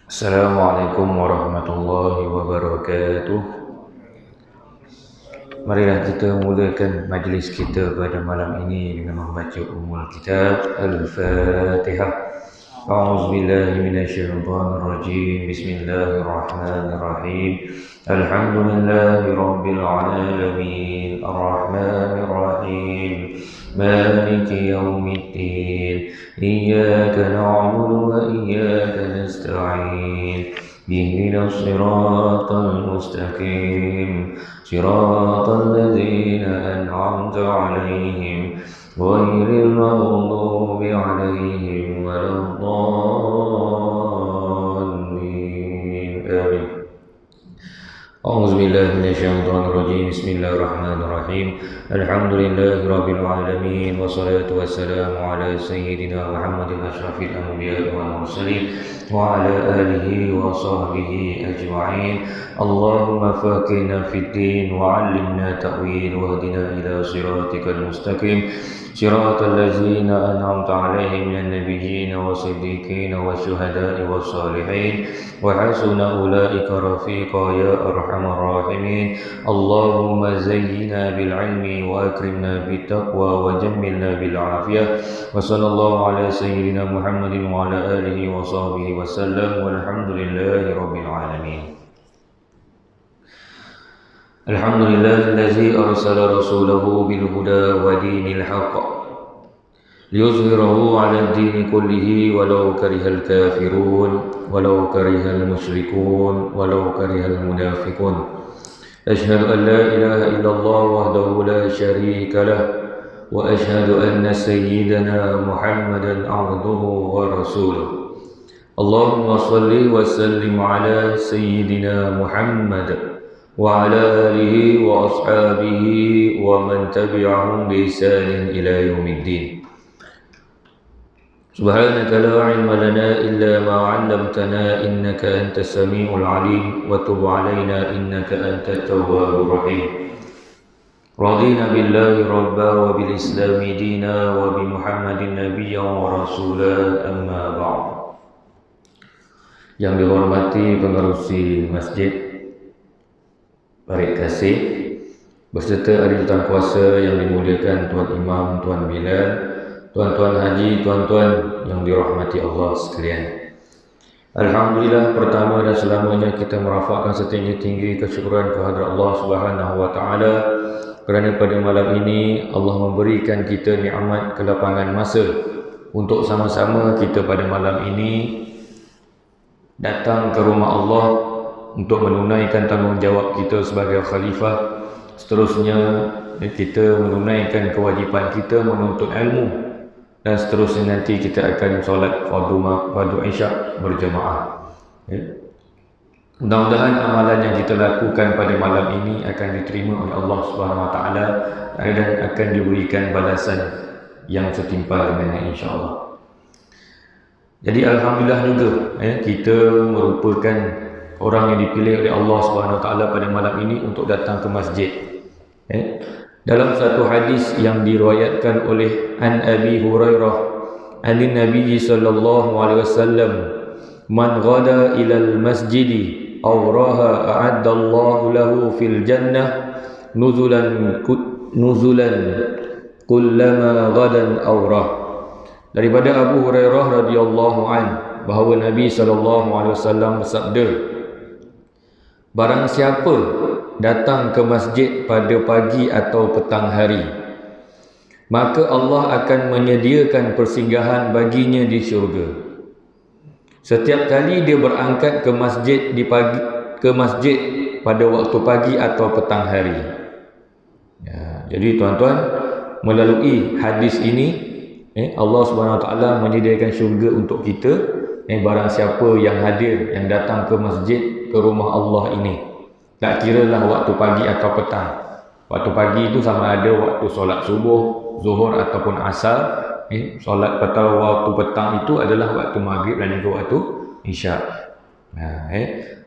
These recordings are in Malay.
Assalamualaikum warahmatullahi wabarakatuh. Marilah kita mulakan majlis kita pada malam ini dengan membaca Ummul Kitab Al-Fatihah. A'udzu billahi minasyaitonir rajim. Bismillahirrahmanirrahim. Alhamdulillahi rabbil alamin. Arrahmanir rahim. Maliki yaumiddin. Iyyaka na'budu wa iyyaka nasta'in. اهدنا الصراط المستقيم صراط الذين أنعمت عليهم غير المغضوب عليهم ولا الضالين آمين. أعوذ بالله من الشيطان الرجيم. بسم الله الرحمن الرحيم. الحمد لله رب العالمين والصلاة والسلام على سيدنا محمد أشرف الأنبياء والمرسلين وعلى آله وصحبه أجمعين. اللهم فقهنا في الدين وعلمنا تأويل واهدنا إلى صراطك المستقيم صراط الذين أنعمت عليهم من النبيين والصديقين والشهداء والصالحين وحسن أولئك رفيقا يا أرحم الراحمين. اللهم زينا بالعلم وأكرمنا بالتقوى وجملنا بالعافية. وصلى الله على سيدنا محمد وعلى آله وصحبه وسلم والحمد لله رب العالمين. الحمد لله الذي أرسل رسوله بالهدى ودين الحق ليظهره على الدين كله ولو كره الكافرون ولو كره المشركون ولو كره المنافقون. أشهد أن لا إله إلا الله وحده لا شريك له وأشهد أن سيدنا محمدا عبده ورسوله. اللهم صل وسلم على سيدنا محمد وعلى آله وأصحابه ومن تبعهم بإحسان إلى يوم الدين. سبحانك لا علم لنا إلا ما علمتنا إنك أنت السميع العليم وتب علينا إنك أنت التواب الرحيم. رضينا بالله ربا وبالإسلام دينا وبمحمد نبيا ورسولا أما بعد. Yang dihormati pengerusi masjid, Parit Kasih, beserta ahli jutaan kuasa yang dimuliakan Tuan Imam, Tuan Bilal, Tuan-tuan haji, tuan-tuan yang dirahmati Allah sekalian. Alhamdulillah, pertama dan selamanya kita merafakkan setinggi-tinggi kesyukuran kehadrat Allah Subhanahu wa taala kerana pada malam ini Allah memberikan kita nikmat kelapangan masa untuk sama-sama kita pada malam ini datang ke rumah Allah untuk menunaikan tanggungjawab kita sebagai khalifah. Seterusnya kita menunaikan kewajipan kita menuntut ilmu, dan seterusnya nanti kita akan solat fardu isyak berjemaah. Mudah-mudahan amalan yang kita lakukan pada malam ini akan diterima oleh Allah Subhanahu wa taala dan akan diberikan balasan yang setimpal dengannya, insya-Allah. Jadi alhamdulillah juga kita merupakan orang yang dipilih oleh Allah Subhanahu wa taala pada malam ini untuk datang ke masjid. Dalam satu hadis yang diriwayatkan oleh An Abi Hurairah an Nabi sallallahu alaihi wasallam, man ghada ila al-masjidi aw raha a'adda Allah lahu fil jannah nuzulan kullama ghadan aw rah. Daripada Abu Hurairah radhiyallahu an bahawa Nabi sallallahu alaihi wasallam bersabda, barang siapa datang ke masjid pada pagi atau petang hari, maka Allah akan menyediakan persinggahan baginya di syurga. Setiap kali dia berangkat ke masjid pada waktu pagi atau petang hari. Jadi tuan-tuan, melalui hadis ini Allah Subhanahu wa taala menyediakan syurga untuk kita barang siapa yang hadir, yang datang ke masjid, ke rumah Allah ini. Tak kiralah waktu pagi atau petang. Waktu pagi itu sama ada waktu solat subuh, zuhur ataupun asar. Solat petang, waktu petang itu adalah waktu maghrib dan juga waktu isyak.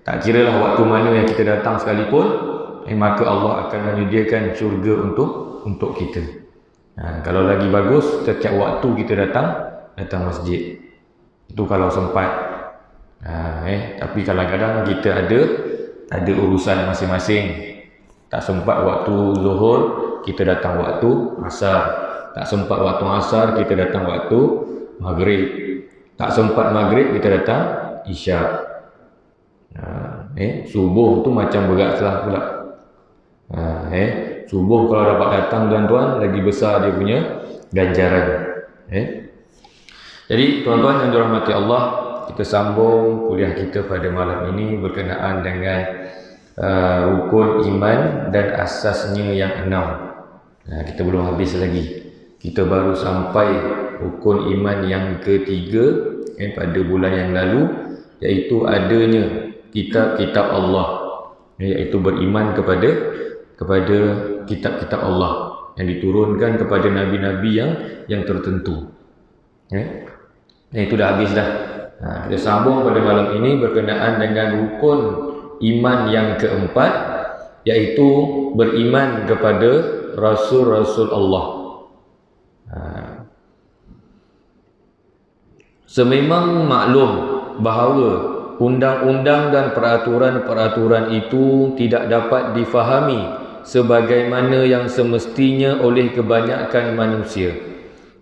Tak kiralah waktu mana yang kita datang sekalipun, maka Allah akan menyediakan syurga untuk kita. Kalau lagi bagus, setiap waktu kita datang masjid. Itu kalau sempat. Tapi kadang-kadang kita ada urusan masing-masing. Tak sempat waktu zuhur, kita datang waktu asar. Tak sempat waktu asar, kita datang waktu maghrib. Tak sempat maghrib, kita datang isyak. Subuh tu macam beratlah pula. Subuh kalau dapat datang tuan-tuan, lagi besar dia punya ganjaran. Jadi tuan-tuan yang dirahmati Allah, kita sambung kuliah kita pada malam ini berkenaan dengan rukun iman dan asasnya yang 6. Kita belum habis lagi. Kita baru sampai rukun iman yang ketiga pada bulan yang lalu, iaitu adanya kitab-kitab Allah, iaitu beriman kepada kitab-kitab Allah yang diturunkan kepada nabi-nabi yang tertentu. Itu dah habis dah. Kita sambung pada malam ini berkenaan dengan rukun iman yang keempat, iaitu beriman kepada Rasul-Rasul Allah. Sememang maklum bahawa undang-undang dan peraturan-peraturan itu tidak dapat difahami sebagaimana yang semestinya oleh kebanyakan manusia,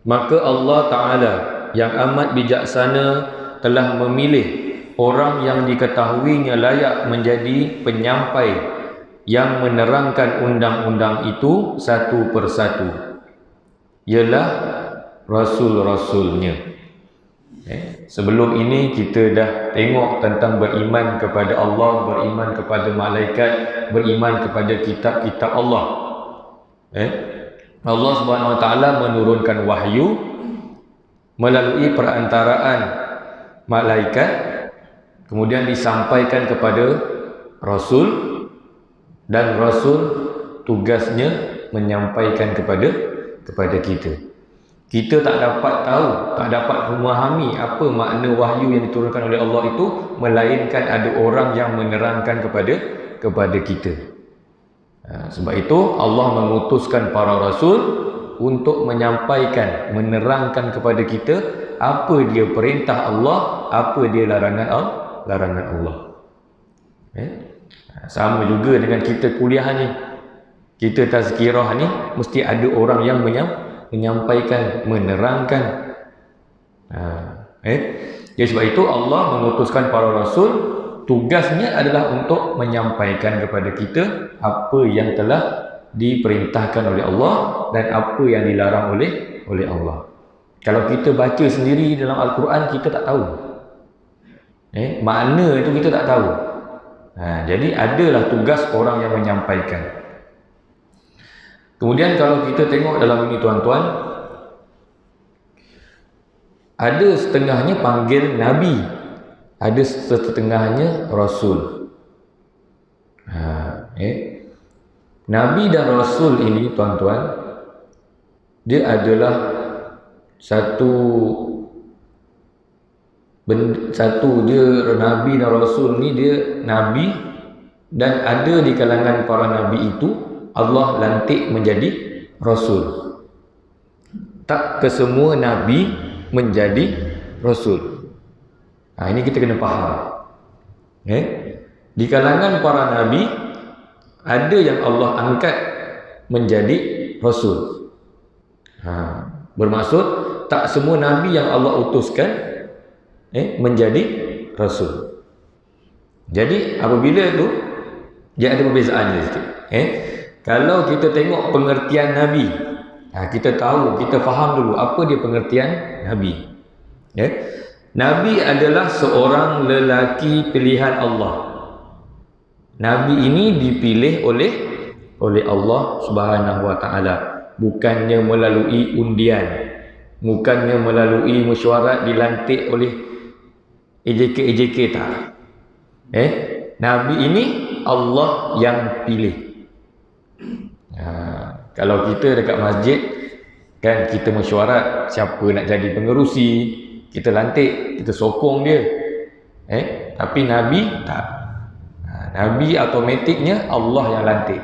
maka Allah Ta'ala yang amat bijaksana telah memilih orang yang diketahuinya layak menjadi penyampai yang menerangkan undang-undang itu satu persatu, ialah Rasul-Rasulnya. Sebelum ini kita dah tengok tentang beriman kepada Allah, beriman kepada malaikat, beriman kepada kitab-kitab Allah. Allah Subhanahu Wa Taala menurunkan wahyu melalui perantaraan malaikat, kemudian disampaikan kepada Rasul, dan Rasul tugasnya menyampaikan kepada kita. Kita tak dapat tahu, tak dapat memahami apa makna wahyu yang diturunkan oleh Allah itu, melainkan ada orang yang menerangkan kepada kita. Sebab itu Allah mengutuskan para Rasul untuk menyampaikan, menerangkan kepada kita apa dia perintah Allah, apa dia larangan Allah. Sama juga dengan kita kuliah ni, kita tazkirah ni, mesti ada orang yang menyampaikan, menerangkan. Jadi sebab itu Allah mengutuskan para Rasul, tugasnya adalah untuk menyampaikan kepada kita apa yang telah diperintahkan oleh Allah dan apa yang dilarang oleh Allah. Kalau kita baca sendiri dalam Al-Quran, kita tak tahu makna itu, kita tak tahu. Jadi adalah tugas orang yang menyampaikan. Kemudian kalau kita tengok dalam ini tuan-tuan, ada setengahnya panggil Nabi, ada setengahnya Rasul. Nabi dan Rasul ini tuan-tuan, dia adalah satu dia Nabi dan Rasul ni, dia Nabi, dan ada di kalangan para Nabi itu Allah lantik menjadi Rasul. Tak kesemua Nabi menjadi Rasul. Ini kita kena faham. Di kalangan para Nabi, ada yang Allah angkat menjadi Rasul. Bermaksud tak semua Nabi yang Allah utuskan menjadi Rasul. Jadi apabila itu, dia ada perbezaan sikit. Kalau kita tengok pengertian Nabi, kita tahu, kita faham dulu apa dia pengertian Nabi. Nabi adalah seorang lelaki pilihan Allah. Nabi ini dipilih oleh Allah Subhanahu Wa Taala, bukannya melalui undian, bukannya melalui mesyuarat dilantik oleh EJK tak. Nabi ini Allah yang pilih. Kalau kita dekat masjid kan, kita mesyuarat siapa nak jadi pengerusi, kita lantik, kita sokong dia. Tapi Nabi tak. Nabi automatiknya Allah yang lantik.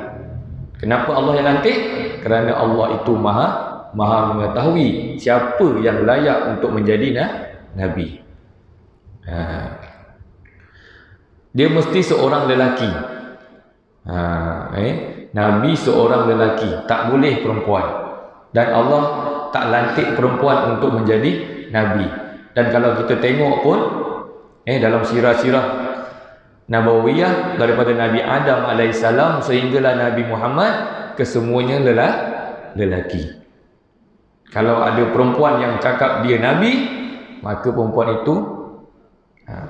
Kenapa Allah yang lantik? Kerana Allah itu maha mengetahui siapa yang layak untuk menjadi Nabi. dia mesti seorang lelaki. Nabi seorang lelaki, tak boleh perempuan. Dan Allah tak lantik perempuan untuk menjadi Nabi. Dan kalau kita tengok pun dalam sirah-sirah Nabawiyah, daripada Nabi Adam alaihissalam sehinggalah Nabi Muhammad, kesemuanya lelaki. Kalau ada perempuan yang cakap dia Nabi, maka perempuan itu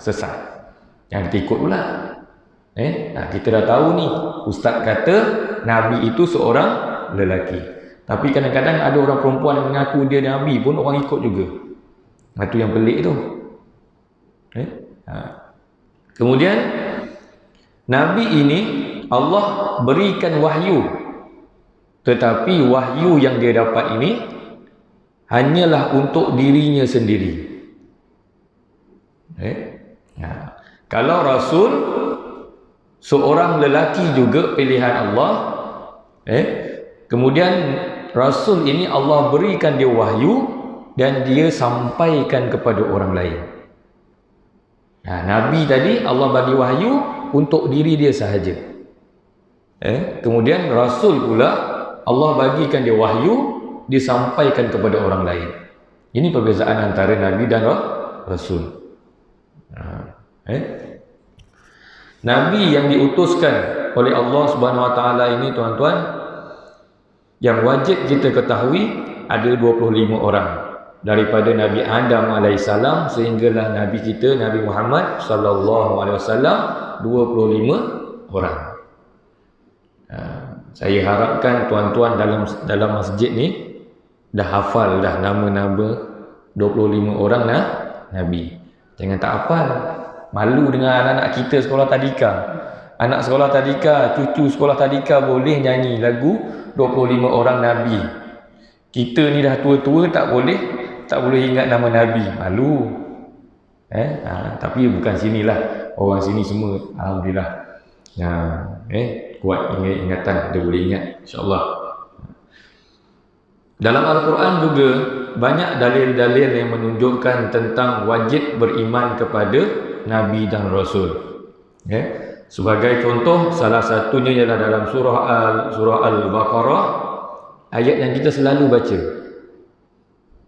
sesat. Yang kita ikut pula. Kita dah tahu ni, ustaz kata Nabi itu seorang lelaki. Tapi kadang-kadang ada orang perempuan yang mengaku dia Nabi pun orang ikut juga. Itu yang pelik tu. Kemudian Nabi ini Allah berikan wahyu, tetapi wahyu yang dia dapat ini hanyalah untuk dirinya sendiri. Kalau Rasul seorang lelaki juga pilihan Allah, kemudian Rasul ini Allah berikan dia wahyu dan dia sampaikan kepada orang lain. Nabi tadi Allah bagi wahyu untuk diri dia sahaja. Kemudian Rasul pula Allah bagikan dia wahyu, disampaikan kepada orang lain. Ini perbezaan antara Nabi dan Rasul. Nabi yang diutuskan oleh Allah Subhanahu Wa Taala ini, tuan-tuan, yang wajib kita ketahui ada 25 orang. Daripada Nabi Adam alaihissalam sehinggalah Nabi kita Nabi Muhammad sallallahu alaihi wasallam, 25 orang. Saya harapkan tuan-tuan dalam masjid ni dah hafal dah nama-nama 25 orang Nabi. Jangan tak hafal. Malu dengan anak-anak kita sekolah tadika. Anak sekolah tadika, cucu sekolah tadika boleh nyanyi lagu 25 orang Nabi. Kita ni dah tua-tua tak boleh ingat nama Nabi. Malu. Tapi bukan sinilah. Orang sini semua alhamdulillah. Kuat ingatan, dia boleh ingat insya-Allah. Dalam Al-Quran juga banyak dalil-dalil yang menunjukkan tentang wajib beriman kepada Nabi dan Rasul. Sebagai contoh, salah satunya ialah dalam surah Al-Baqarah, ayat yang kita selalu baca.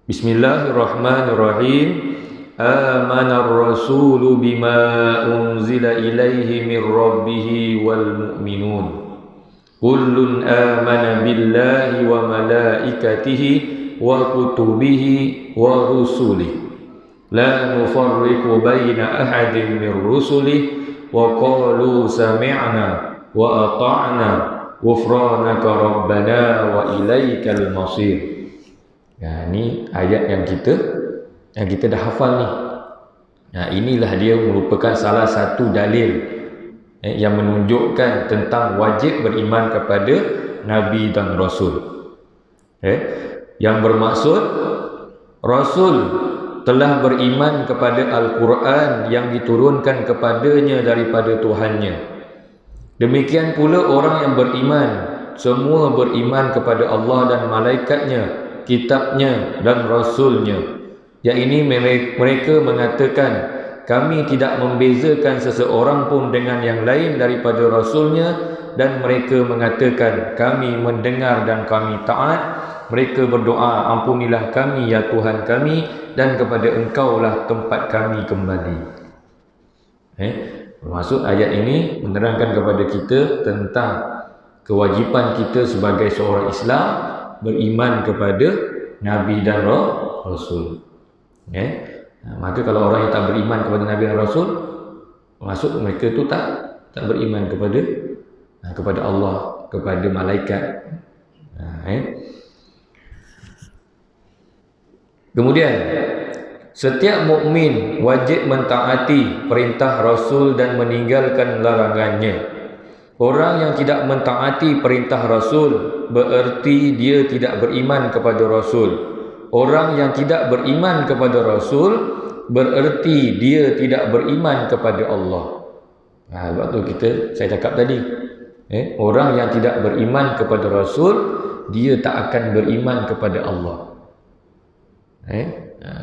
Bismillahirrahmanirrahim. Amanar rasulu bima unzila ilaihi min rabbihi wal mu'minun. Kullun amana billahi wa malaikatihi wa kutubihi wa rusulihi. La nufarriqu baina ahadin min rusulihi wa qalu sami'na wa ata'na ghufranaka rabbana wa ilaikal masir. Ini ayat yang kita dah hafal ni. Inilah dia merupakan salah satu dalil yang menunjukkan tentang wajib beriman kepada Nabi dan Rasul. Yang bermaksud Rasul telah beriman kepada Al-Quran yang diturunkan kepadanya daripada Tuhannya. Demikian pula orang yang beriman, semua beriman kepada Allah dan malaikatnya, kitabnya dan Rasulnya. Yang ini mereka mengatakan, kami tidak membezakan seseorang pun dengan yang lain daripada Rasulnya, dan mereka mengatakan, kami mendengar dan kami taat. Mereka berdoa, ampunilah kami ya Tuhan kami, dan kepada Engkaulah tempat kami kembali. Maksud ayat ini menerangkan kepada kita tentang kewajipan kita sebagai seorang Islam beriman kepada Nabi dan Rasul. Maka kalau orang yang tak beriman kepada Nabi dan Rasul, maksud mereka tu tak beriman kepada Allah, kepada malaikat. Kemudian setiap mukmin wajib mentaati perintah Rasul dan meninggalkan larangannya. Orang yang tidak mentaati perintah Rasul bererti dia tidak beriman kepada Rasul. Orang yang tidak beriman kepada Rasul bererti dia tidak beriman kepada Allah. Sebab tu saya cakap tadi, orang yang tidak beriman kepada Rasul, dia tak akan beriman kepada Allah.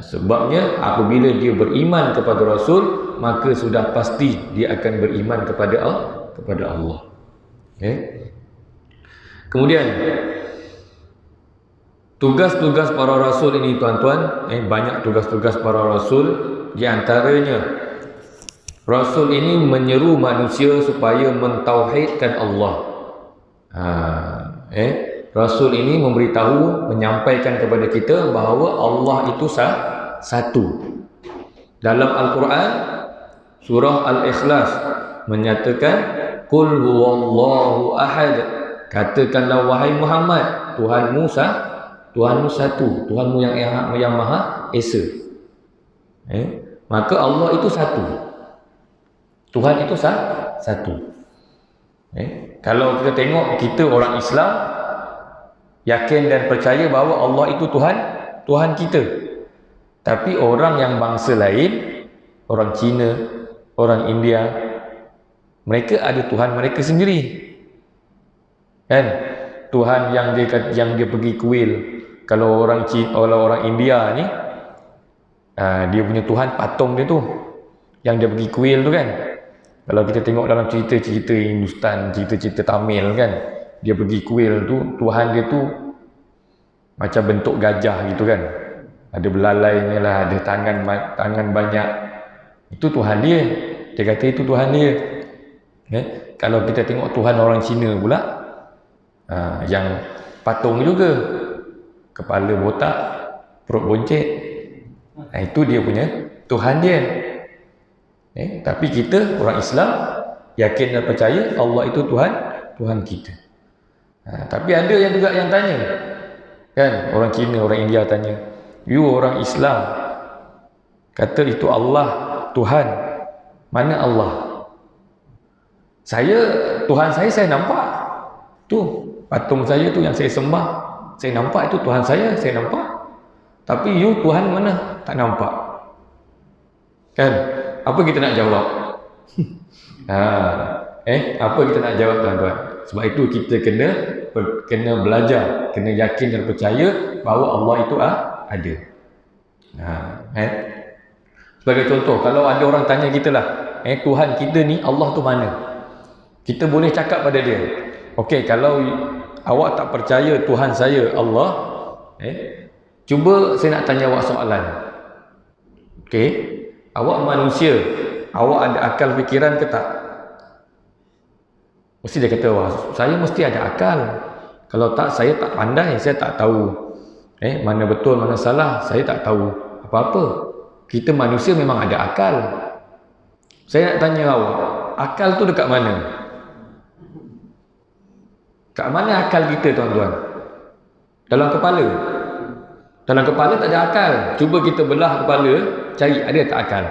Sebabnya apabila dia beriman kepada Rasul, maka sudah pasti dia akan beriman kepada Allah. Kemudian tugas-tugas para Rasul ini tuan-tuan, banyak tugas-tugas para Rasul. Di antaranya, Rasul ini menyeru manusia supaya mentauhidkan Allah. Rasul ini memberitahu, menyampaikan kepada kita bahawa Allah itu satu. Dalam Al-Quran, surah Al-Ikhlas menyatakan, Qul huwallahu ahad. Katakanlah wahai Muhammad, Tuhanmu satu, Tuhanmu yang Maha Esa. Maka Allah itu satu. Tuhan itu satu. Kalau kita tengok, kita orang Islam yakin dan percaya bahawa Allah itu Tuhan kita. Tapi orang yang bangsa lain, orang Cina, orang India, mereka ada Tuhan mereka sendiri. Kan? Tuhan yang dia pergi kuil. Kalau orang India ni, dia punya Tuhan patung dia tu, yang dia pergi kuil tu kan. Kalau kita tengok dalam cerita-cerita Hindustan, cerita-cerita Tamil kan, dia pergi kuil tu, Tuhan dia tu macam bentuk gajah gitu kan, ada belalainya lah, ada tangan banyak. Itu Tuhan dia. Dia kata itu Tuhan dia. Kalau kita tengok Tuhan orang Cina pula, yang patung juga, kepala botak, perut boncet, itu dia punya Tuhan dia. Tapi kita orang Islam yakin dan percaya Allah itu Tuhan kita. Tapi ada yang juga yang tanya, kan, orang Cina, orang India tanya, you orang Islam kata itu Allah Tuhan, mana Allah? Tuhan saya nampak tu, patung saya tu yang saya sembah, saya nampak itu Tuhan saya nampak. Tapi you Tuhan mana? Tak nampak. Kan? Apa kita nak jawab? Apa kita nak jawab tuan-tuan? Sebab itu kita kena belajar, kena yakin dan percaya bahawa Allah itu ada. Sebagai contoh, kalau ada orang tanya kita lah, Tuhan kita ni Allah tu mana? Kita boleh cakap pada dia, okey, kalau awak tak percaya Tuhan saya Allah, cuba saya nak tanya awak soalan. Okey, awak manusia, awak ada akal fikiran ke tak? Mesti dia kata, wah, saya mesti ada akal. Kalau tak, saya tak pandai, saya tak tahu mana betul, mana salah, saya tak tahu apa-apa. Kita manusia memang ada akal. Saya nak tanya awak, akal tu dekat mana? Kat mana akal kita tuan-tuan? Dalam kepala. Dalam kepala tak ada akal. Cuba kita belah kepala, cari ada tak akal?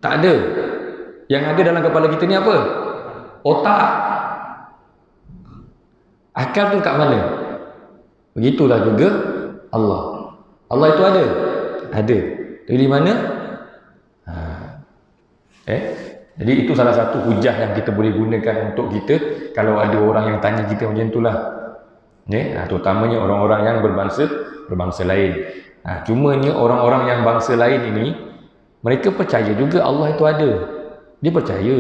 Tak ada. Yang ada dalam kepala kita ni apa? Otak. Akal tu kat mana? Begitulah juga Allah. Allah itu ada? Ada. Dari mana? Jadi itu salah satu hujah yang kita boleh gunakan untuk kita kalau ada orang yang tanya kita macam itulah. Terutamanya orang-orang yang berbangsa lain. Cumanya orang-orang yang bangsa lain ini, mereka percaya juga Allah itu ada. Dia percaya.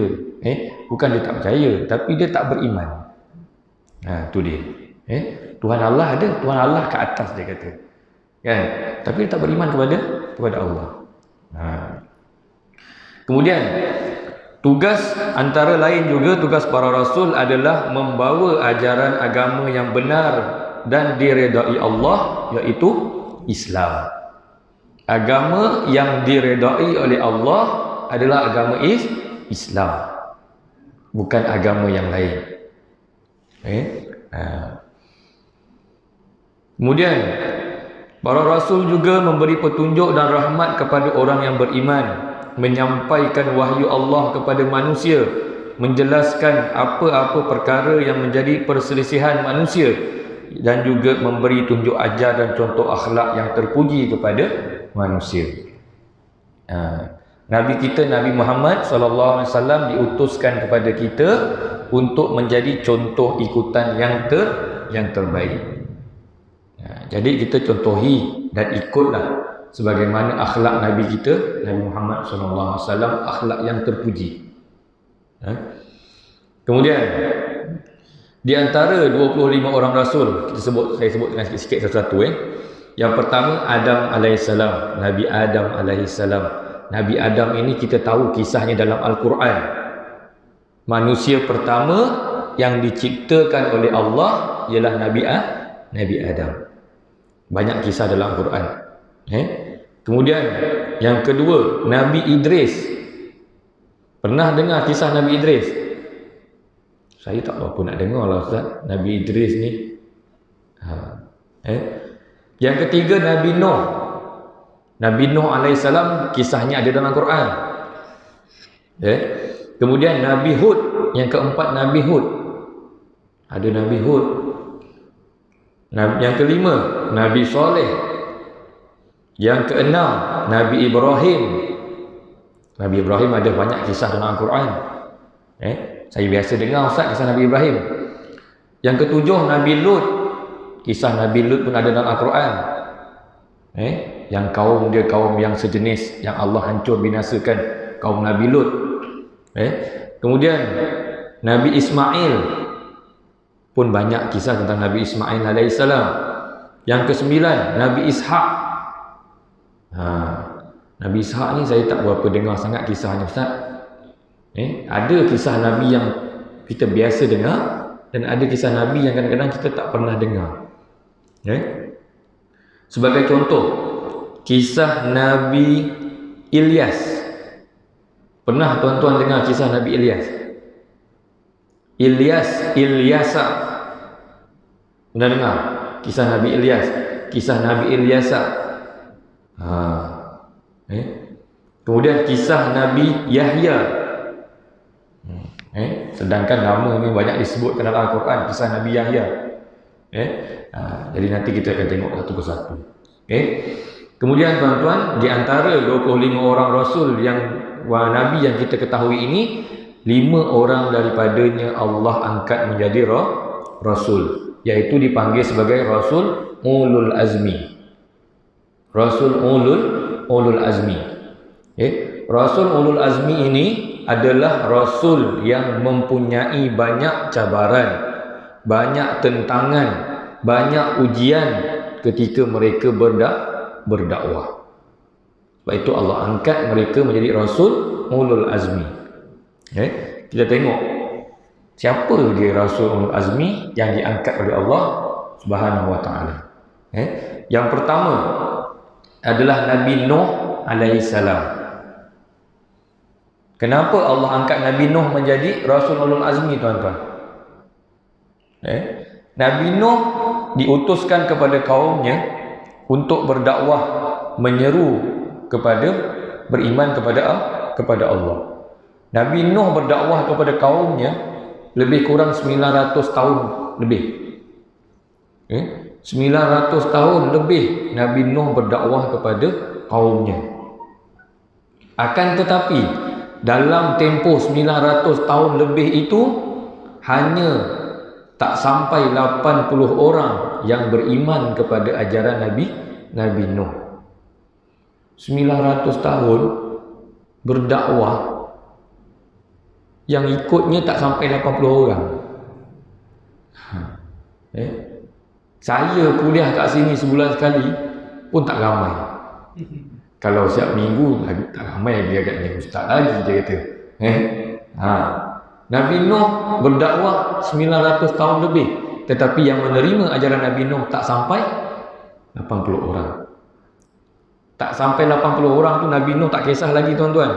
Bukan dia tak percaya, tapi dia tak beriman. Itu dia. Tuhan Allah ada, Tuhan Allah ke atas dia kata. Kan? Tapi dia tak beriman kepada Allah. Kemudian tugas antara lain juga tugas para rasul adalah membawa ajaran agama yang benar dan diredai Allah, iaitu Islam. Agama yang diredai oleh Allah adalah agama Islam, bukan agama yang lain. Kemudian para rasul juga memberi petunjuk dan rahmat kepada orang yang beriman, menyampaikan wahyu Allah kepada manusia, menjelaskan apa-apa perkara yang menjadi perselisihan manusia, dan juga memberi tunjuk ajar dan contoh akhlak yang terpuji kepada manusia. Nabi kita, Nabi Muhammad SAW diutuskan kepada kita untuk menjadi contoh ikutan yang terbaik. Jadi kita contohi dan ikutlah sebagaimana akhlak Nabi kita, Nabi Muhammad SAW, akhlak yang terpuji. Kemudian di antara 25 orang Rasul, saya sebutkan sikit-sikit satu-satu. Yang pertama, Adam alaihissalam, Nabi Adam alaihissalam. Nabi Adam ini kita tahu kisahnya dalam Al-Quran. Manusia pertama yang diciptakan oleh Allah ialah Nabi Adam. Banyak kisah dalam Al-Quran. Kemudian yang kedua, Nabi Idris. Pernah dengar kisah Nabi Idris? Saya tak tahu apa nak dengar lah Ustaz, Nabi Idris ni. Yang ketiga, Nabi Nuh. Nabi Nuh alaihissalam, kisahnya ada dalam Al-Quran. Kemudian Nabi Hud. Yang keempat, Nabi Hud. Ada Nabi Hud. Yang kelima, Nabi Saleh. Yang keenam, Nabi Ibrahim. Nabi Ibrahim ada banyak kisah dalam Al-Quran. Saya biasa dengar Ustaz kisah Nabi Ibrahim. Yang ketujuh, Nabi Lut. Kisah Nabi Lut pun ada dalam Al-Quran. Yang kaum dia kaum yang sejenis, yang Allah hancur binasakan kaum Nabi Lut. Kemudian Nabi Ismail pun banyak kisah tentang Nabi Ismail alaihissalam. Yang kesembilan, Nabi Ishaq. Nabi Ishaq ni saya tak berapa dengar sangat kisahnya Ustaz. Ada kisah Nabi yang kita biasa dengar, dan ada kisah Nabi yang kadang-kadang kita tak pernah dengar. Sebagai contoh, kisah Nabi Ilyas. Pernah tuan-tuan dengar kisah Nabi Ilyas? Ilyasa. Pernah dengar kisah Nabi Ilyas? Kisah Nabi Ilyasa. Kemudian kisah Nabi Yahya. Sedangkan nama ini banyak disebutkan dalam Al-Quran, kisah Nabi Yahya. Jadi nanti kita akan tengok satu persatu. Kemudian tuan-tuan, di antara 25 orang Rasul yang Nabi yang kita ketahui ini, 5 orang daripadanya Allah angkat menjadi Rasul, iaitu dipanggil sebagai Rasul Ulul Azmi. Rasul Ulul Azmi. Rasul Ulul Azmi ini adalah Rasul yang mempunyai banyak cabaran, banyak tentangan, banyak ujian ketika mereka berdakwah. Sebab itu Allah angkat mereka menjadi Rasul Ulul Azmi. Kita tengok siapa dia Rasul Ulul Azmi yang diangkat oleh Allah Subhanahu Wa Taala. Yang pertama adalah Nabi Nuh alaihissalam. Kenapa Allah angkat Nabi Nuh menjadi Rasul Ulul Azmi, tuan-tuan? Nabi Nuh diutuskan kepada kaumnya untuk berdakwah, menyeru kepada beriman kepada Allah. Nabi Nuh berdakwah kepada kaumnya lebih kurang 900 tahun lebih. 900 tahun lebih Nabi Nuh berdakwah kepada kaumnya. Akan tetapi dalam tempoh 900 tahun lebih itu, hanya tak sampai 80 orang yang beriman kepada ajaran Nabi Nuh. 900 tahun berdakwah, yang ikutnya tak sampai 80 orang. Saya kuliah kat sini sebulan sekali pun tak ramai. Kalau siap minggu lagi tak ramai dia agaknya, ustaz lagi dia kata. Nabi Nuh berdakwah 900 tahun lebih, tetapi yang menerima ajaran Nabi Nuh tak sampai 80 orang. Tak sampai 80 orang tu Nabi Nuh tak kisah lagi, tuan-tuan.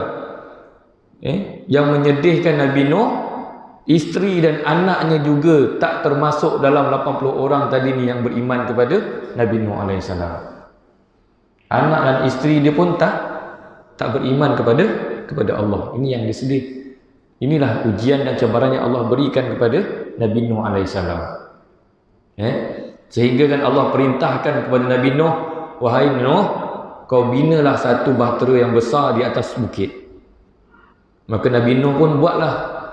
Yang menyedihkan Nabi Nuh, isteri dan anaknya juga tak termasuk dalam 80 orang tadi ni yang beriman kepada Nabi Nuh alaihissalam. Anak dan isteri dia pun tak beriman kepada Allah. Ini yang disedih. Inilah ujian dan cabaran yang Allah berikan kepada Nabi Nuh alaihissalam. Sehingga kan Allah perintahkan kepada Nabi Nuh, wahai Nuh, kau binalah satu bahtera yang besar di atas bukit. Maka Nabi Nuh pun buatlah.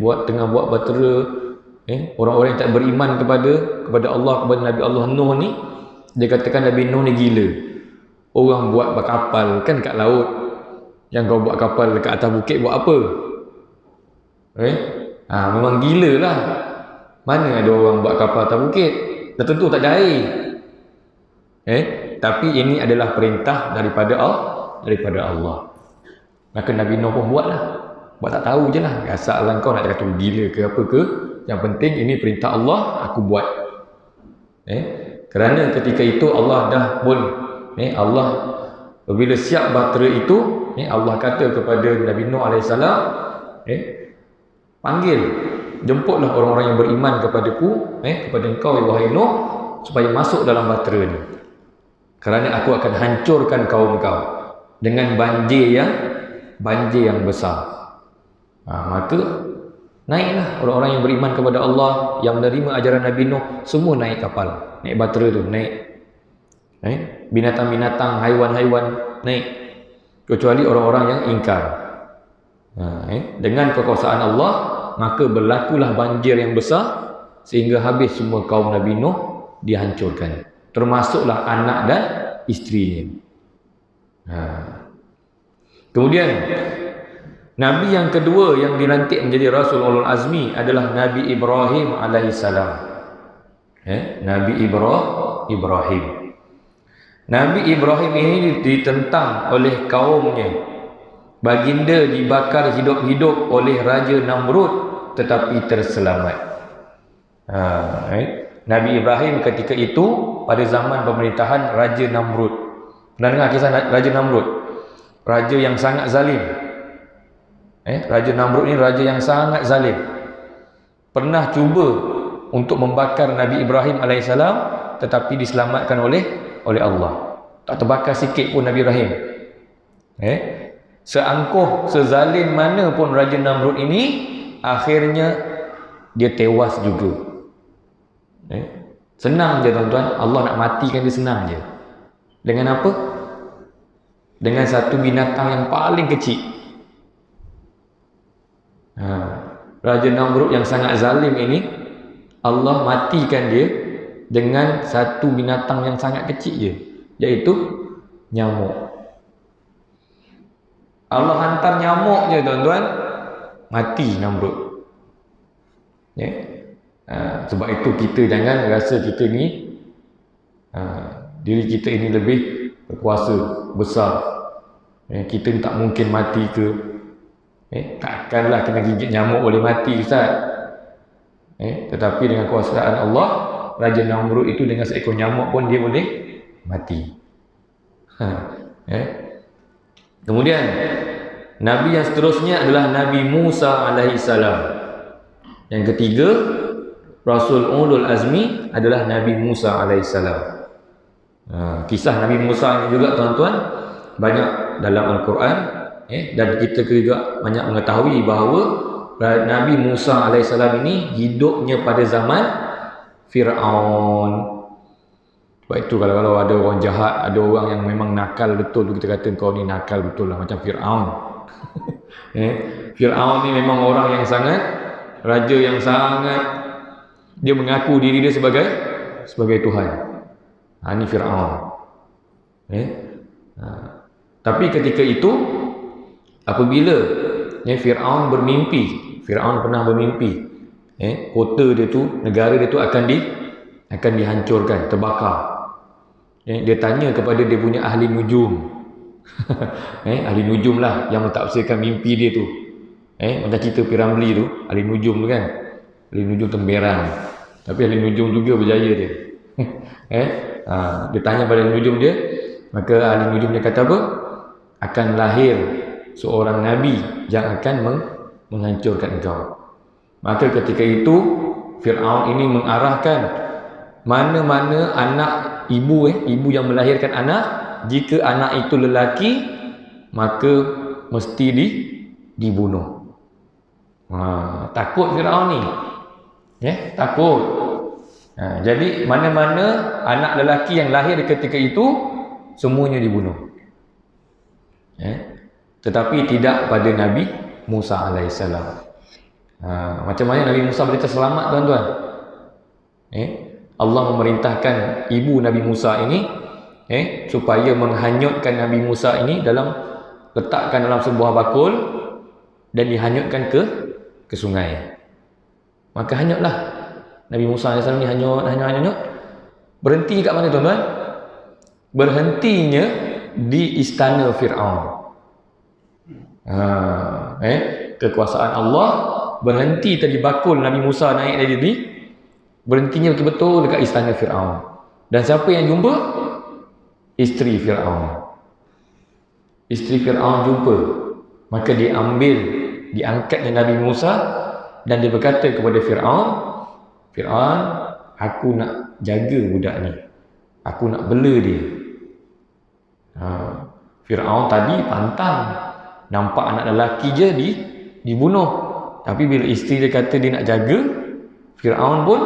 Tengah buat bahtera. Orang-orang yang tak beriman kepada Allah, kepada Nabi Allah Nuh ni, dia katakan Nabi Nuh ni gila. Orang buat kapal kan kat laut. Yang kau buat kapal dekat atas bukit buat apa? Memang gila lah. Mana ada orang buat kapal atas bukit? Dah tentu tak ada air. Tapi ini adalah perintah daripada Allah. Maka Nabi Nuh pun buatlah. Buat tak tahu je lah. Asalkan kau nak kata gila ke apa ke, yang penting ini perintah Allah, aku buat. Kerana ketika itu Allah dah pun Allah bila siap bahtera itu, Allah kata kepada Nabi Nuh AS, panggil, jemputlah orang-orang yang beriman kepadaku, kepada engkau wahai Nuh, supaya masuk dalam bahtera ni. Kerana aku akan hancurkan kaum kau dengan banjir yang besar. Maka naiklah orang-orang yang beriman kepada Allah, yang menerima ajaran Nabi Nuh, semua naik kapal, naik bahtera tu, naik. Binatang-binatang, haiwan-haiwan naik, kecuali orang-orang yang ingkar. Dengan kekuasaan Allah, maka berlakulah banjir yang besar sehingga habis semua kaum Nabi Nuh dihancurkan, termasuklah anak dan isterinya. Kemudian Nabi yang kedua yang dilantik menjadi Rasul Ulul Azmi adalah Nabi Ibrahim alaihissalam. Nabi Ibrahim. Nabi Ibrahim ini ditentang oleh kaumnya. Baginda dibakar hidup-hidup oleh Raja Namrud tetapi terselamat. Nabi Ibrahim ketika itu pada zaman pemerintahan Raja Namrud. Pernah dengar kisah Raja Namrud? Raja yang sangat zalim. Raja Namrud ni raja yang sangat zalim. Pernah cuba untuk membakar Nabi Ibrahim alaihissalam, tetapi diselamatkan oleh Allah. Tak terbakar sikit pun Nabi Ibrahim. Seangkuh, sezalim mana pun Raja Namrud ini, akhirnya dia tewas juga. Senang je tuan-tuan, Allah nak matikan dia senang je. Dengan apa? Dengan satu binatang yang paling kecil. Raja Namrud yang sangat zalim ini, Allah matikan dia dengan satu binatang yang sangat kecil je, iaitu nyamuk. Allah hantar nyamuk je tuan-tuan, mati Namrud. Sebab itu kita jangan rasa kita ni diri kita ini lebih berkuasa, besar. Kita ni tak mungkin mati ke. Takkanlah kena gigit nyamuk boleh mati, Ustaz. Tetapi dengan kuasaan Allah, Raja Namrud itu dengan seekor nyamuk pun dia boleh mati. Kemudian Nabi yang seterusnya adalah Nabi Musa alaihissalam. Yang ketiga, Rasul Ulul Azmi adalah Nabi Musa alaihissalam. Kisah Nabi Musa ini juga tuan-tuan banyak dalam Al-Quran, dan kita juga banyak mengetahui bahawa Nabi Musa alaihissalam ini hidupnya pada zaman Fir'aun. Sebab itu kalau ada orang jahat, ada orang yang memang nakal betul, kita kata kau ni nakal betul lah, macam Fir'aun. Fir'aun ni memang orang yang sangat, raja yang sangat, dia mengaku diri dia sebagai Tuhan. Ini Fir'aun. Tapi ketika itu, apabila Fir'aun bermimpi, Fir'aun pernah bermimpi, kota dia tu, negara dia tu akan dihancurkan, terbakar. Dia tanya kepada dia punya ahli nujum. Ahli nujum lah yang mentafsirkan mimpi dia tu. Macam cerita Piramli tu, ahli nujum tu kan, ahli nujum temberang, tapi ahli nujum juga berjaya dia. Dia tanya pada ahli nujum dia, maka ahli nujum dia kata apa? Akan lahir seorang Nabi yang akan menghancurkan engkau. Maka ketika itu Fir'aun ini mengarahkan mana-mana anak ibu yang melahirkan anak, jika anak itu lelaki maka mesti dibunuh. Takut Fir'aun ni, takut. Jadi mana-mana anak lelaki yang lahir ketika itu semuanya dibunuh. Tetapi tidak pada Nabi Musa alaihissalam. Macam mana Nabi Musa boleh terselamat tuan-tuan? Allah memerintahkan ibu Nabi Musa ini supaya menghanyutkan Nabi Musa ini letakkan dalam sebuah bakul dan dihanyutkan ke sungai. Maka hanyutlah Nabi Musa AS ni, hanyut. Berhenti kat mana tuan-tuan? Berhentinya di istana Fir'aun. Kekuasaan Allah berhenti tadi bakul Nabi Musa naik tadi, berhentinya betul-betul dekat istana Fir'aun. Dan siapa yang jumpa? Isteri Fir'aun. Isteri Fir'aun jumpa. Maka diangkatnya Nabi Musa dan dia berkata kepada Fir'aun, Fir'aun, aku nak jaga budak ni, aku nak bela dia. Fir'aun tadi pantang, nampak anak lelaki je dibunuh. Tapi bila isteri dia kata dia nak jaga, Fir'aun pun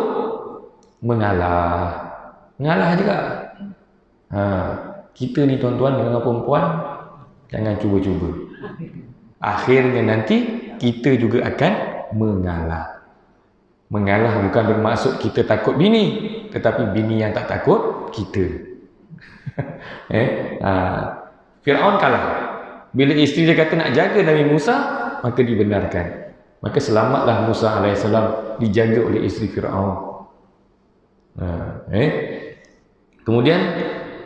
mengalah juga. Kita ni tuan-tuan dengan perempuan, jangan cuba-cuba. Akhirnya nanti kita juga akan mengalah. Mengalah bukan bermaksud kita takut bini, tetapi bini yang tak takut kita. Fir'aun kalah. Bila isteri dia kata nak jaga Nabi Musa, maka dibenarkan. Maka selamatlah Musa AS dijaga oleh isteri Fir'aun. Kemudian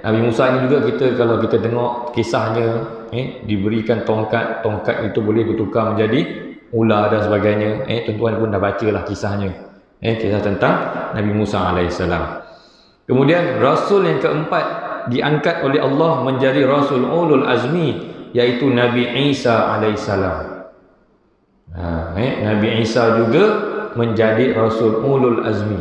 Nabi Musa ini juga kalau kita tengok kisahnya, diberikan tongkat itu boleh bertukar menjadi ular dan sebagainya. Tuan-tuan pun dah bacalah kisahnya, kisah tentang Nabi Musa AS. Kemudian Rasul yang keempat diangkat oleh Allah menjadi Rasul Ulul Azmi, iaitu Nabi Isa AS. Nabi Isa juga menjadi Rasul Ulul Azmi.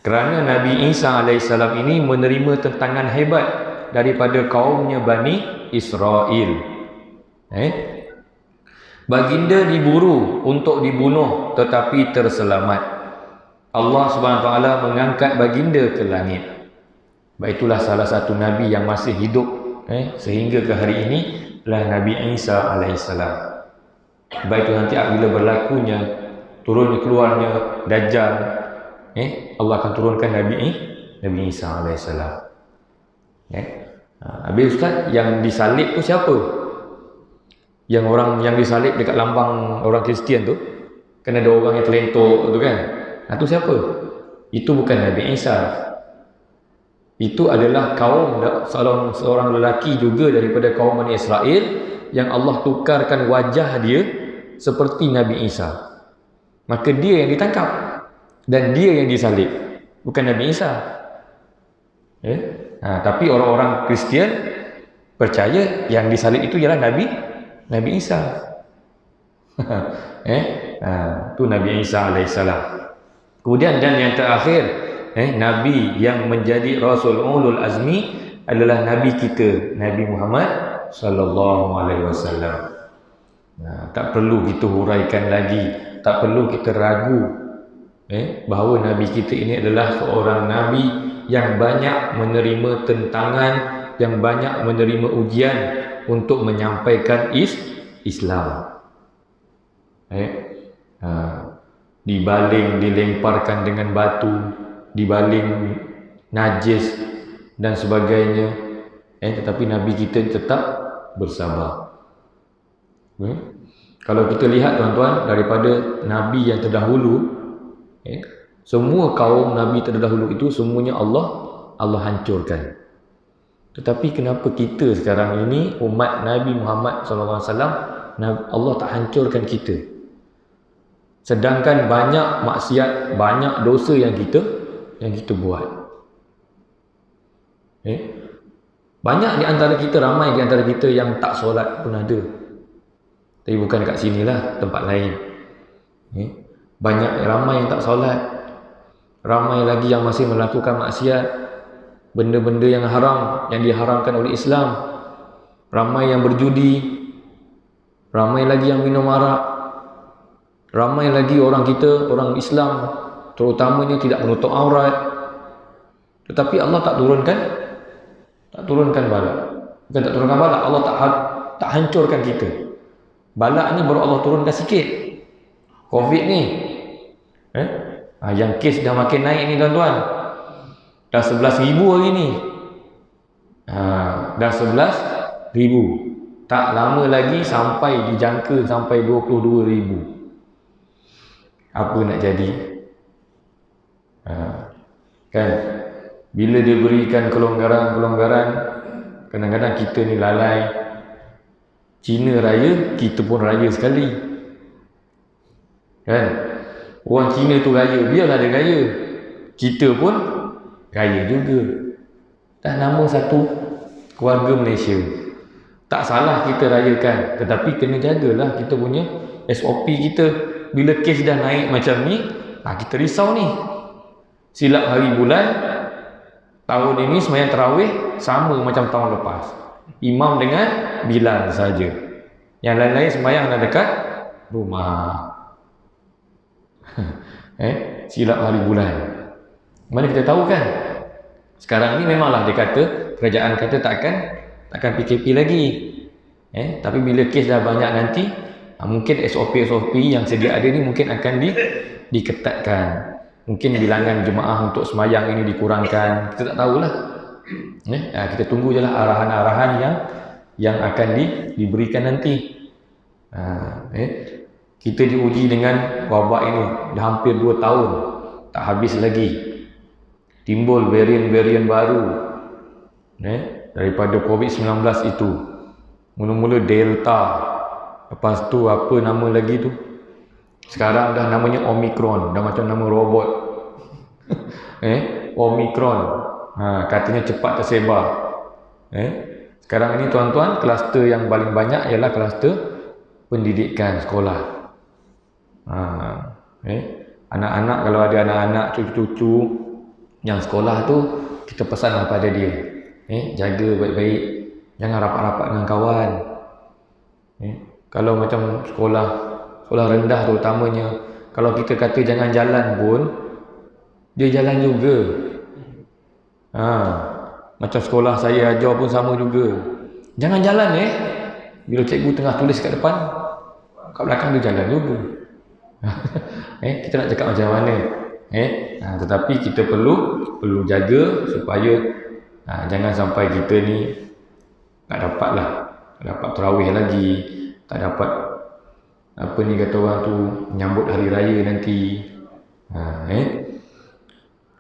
Kerana Nabi Isa AS ini menerima tentangan hebat daripada kaumnya Bani Israel. Baginda diburu untuk dibunuh tetapi terselamat. Allah SWT mengangkat baginda ke langit. Itulah salah satu Nabi yang masih hidup sehingga ke hari ini adalah Nabi Isa AS. Baik itu nanti bila berlakunya turun keluarnya Dajjal, Allah akan turunkan Nabi Isa AS. Habis Ustaz, yang disalib tu siapa? Yang orang yang disalib dekat lambang orang Kristian tu, kan ada orang yang terlentuk tu kan, itu siapa? Itu bukan Nabi Isa. Itu adalah kaum seorang lelaki juga daripada kaum Bani Israel yang Allah tukarkan wajah dia seperti Nabi Isa. Maka dia yang ditangkap dan dia yang disalib, bukan Nabi Isa. Tapi orang-orang Kristian percaya yang disalib itu ialah Nabi Isa. Itu Nabi Isa AS. Kemudian dan yang terakhir, Nabi yang menjadi Rasul Ulul Azmi adalah Nabi kita, Nabi Muhammad SAW. Tak perlu kita huraikan lagi, tak perlu kita ragu bahawa Nabi kita ini adalah seorang Nabi yang banyak menerima tentangan, yang banyak menerima ujian untuk menyampaikan Islam. Dibaling, dilemparkan dengan batu, dibaling najis dan sebagainya, tetapi Nabi kita tetap bersabar. Kalau kita lihat tuan-tuan, daripada Nabi yang terdahulu, semua kaum Nabi terdahulu itu semuanya Allah hancurkan. Tetapi kenapa kita sekarang ini umat Nabi Muhammad SAW, Allah tak hancurkan kita? Sedangkan banyak maksiat, banyak dosa yang kita buat. Banyak di antara kita, ramai di antara kita yang tak solat pun ada. Tapi bukan kat sinilah, tempat lain. Ramai yang tak solat. Ramai lagi yang masih melakukan maksiat, benda-benda yang haram, yang diharamkan oleh Islam. Ramai yang berjudi, ramai lagi yang minum arak, ramai lagi orang kita, orang Islam terutamanya tidak menutup aurat. Tetapi Allah tak turunkan bala. Bukan tak turunkan bala, Allah tak hancurkan kita. Bala ni baru Allah turunkan sikit. Covid ni, yang kes dah makin naik ni tuan-tuan. Dah 11,000 hari ni. Dah 11,000. Tak lama lagi sampai dijangka sampai 22,000. Apa nak jadi? Kan? Bila dia berikan kelonggaran, kadang-kadang kita ni lalai. Cina raya, kita pun raya sekali. Kan? Orang Cina tu raya, biarlah dia raya. Kita pun raya juga. Dah nama satu keluarga Malaysia. Tak salah kita rayakan, tetapi kena jagalah kita punya SOP kita. Bila kes dah naik macam ni, kita risau ni. Silap hari bulan, tahun ini sembahyang tarawih sama macam tahun lepas. Imam dengan Bilal saja. Yang lain-lain sembahyang dah dekat rumah. Silap hari bulan. Mana kita tahu kan? Sekarang ni memanglah dia kata, kerajaan kata takkan PKP lagi. Tapi bila kes dah banyak nanti, mungkin SOP yang sedia ada ni mungkin akan diketatkan. Mungkin bilangan jemaah untuk semayang ini dikurangkan. Kita tak tahulah. Kita tunggu je lah arahan-arahan yang akan diberikan nanti. Kita diuji dengan wabak ini dah hampir 2 tahun. Tak habis lagi. Timbul varian-varian baru daripada COVID-19 itu. Mula-mula Delta, lepas tu apa nama lagi tu, sekarang dah namanya Omicron, dah macam nama robot. Omicron, katanya cepat tersebar. Sekarang ini tuan-tuan, kluster yang paling banyak ialah kluster pendidikan sekolah. Anak-anak, kalau ada anak-anak, cucu-cucu yang sekolah tu, kita pesanlah pada dia, jaga baik-baik, jangan rapat-rapat dengan kawan. Kalau macam sekolah rendah terutamanya, kalau kita kata jangan jalan pun, dia jalan juga. Macam sekolah saya ajar pun sama juga. Jangan jalan bila cikgu tengah tulis kat depan, kat belakang dia jalan juga. Kita nak cakap macam mana? Tetapi kita perlu jaga supaya jangan sampai kita ni tak dapat tarawih lagi, tak dapat apa ni kata orang tu, menyambut hari raya nanti.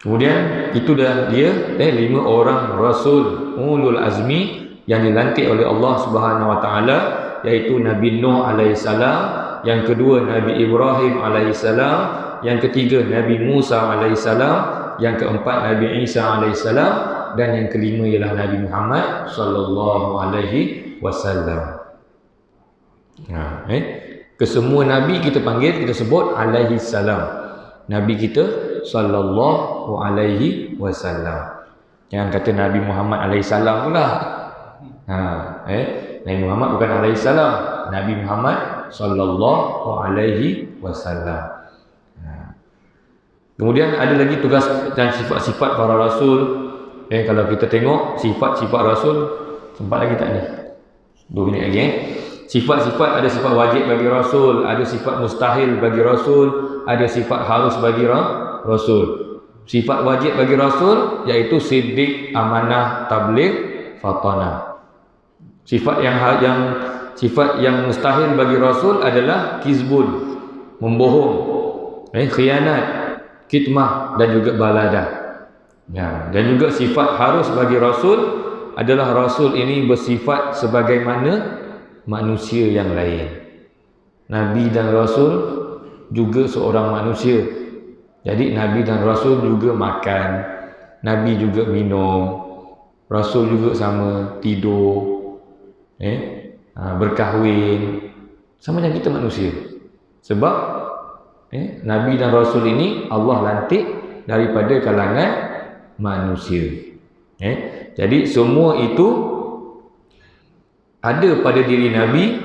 Kemudian itu dah dia 5 orang rasul ulul azmi yang dilantik oleh Allah Subhanahu Wa Taala, iaitu Nabi Nuh alaihissalam, yang kedua Nabi Ibrahim alaihissalam, yang ketiga Nabi Musa alaihissalam, yang keempat Nabi Isa alaihissalam, dan yang kelima ialah Nabi Muhammad sallallahu alaihi wasallam. Kesemua nabi kita panggil, kita sebut alaihi salam. Nabi kita sallallahu alaihi wasallam. Jangan kata Nabi Muhammad alaihi salam pula. Nabi Muhammad bukan alaihi salam, Nabi Muhammad sallallahu alaihi wasallam. Kemudian ada lagi tugas dan sifat-sifat para rasul. Kalau kita tengok sifat-sifat rasul, sempat lagi tak ni? 2 minit lagi. Sifat-sifat, ada sifat wajib bagi rasul, ada sifat mustahil bagi rasul, ada sifat harus bagi rasul. Sifat wajib bagi rasul iaitu siddiq, amanah, tabligh, fatanah. Sifat yang mustahil bagi rasul adalah kizbun, membohong, khianat, kitmah, dan juga baladah. Dan juga sifat harus bagi rasul adalah rasul ini bersifat sebagaimana manusia yang lain. Nabi dan rasul juga seorang manusia. Jadi Nabi dan rasul juga makan, Nabi juga minum, rasul juga sama tidur, berkahwin, sama macam kita manusia. Sebab Nabi dan rasul ini Allah lantik daripada kalangan manusia. Jadi semua itu ada pada diri Nabi,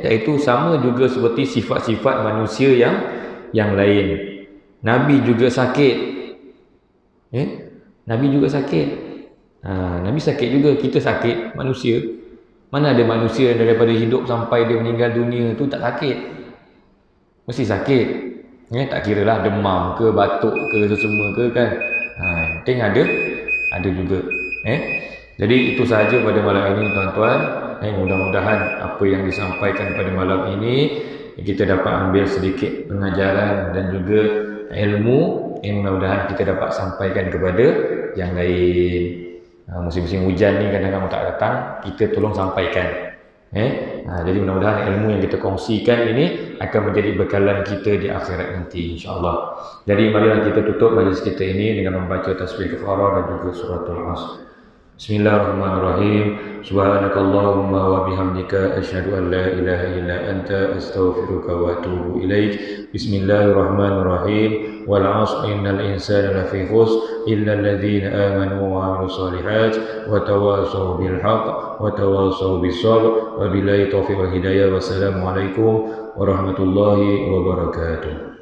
iaitu sama juga seperti sifat-sifat manusia yang lain. Nabi juga sakit. Nabi juga sakit. Nabi sakit juga, kita sakit, manusia. Mana ada manusia yang daripada hidup sampai dia meninggal dunia tu tak sakit? Mesti sakit. Tak kira lah demam ke, batuk ke, semua ke kan. Penting ada juga. Jadi itu sahaja pada malam ini tuan-tuan. Mudah-mudahan apa yang disampaikan pada malam ini kita dapat ambil sedikit pengajaran dan juga ilmu yang mudah-mudahan kita dapat sampaikan kepada yang lain. Musim-musim hujan ni kadang-kadang tak datang, kita tolong sampaikan. Jadi mudah-mudahan ilmu yang kita kongsikan ini akan menjadi bekalan kita di akhirat nanti, insya-Allah. Jadi marilah kita tutup majlis kita ini dengan membaca tasbih kafarah dan juga suratul Asr. Bismillahirrahmanirrahim. Subhanakallahumma wa bihamdika asyhadu an la ilaha illa anta astaghfiruka wa atubu ilaik. Bismillahirrahmanirrahim. Wal 'asri innal insana lafi khusr illa alladhina amanu wa 'amilus solihat wa tawassaw bil haqq wa tawassaw bis sabr. Wabillahi taufiq wal hidayah. Wassalamualaikum warahmatullahi wabarakatuh.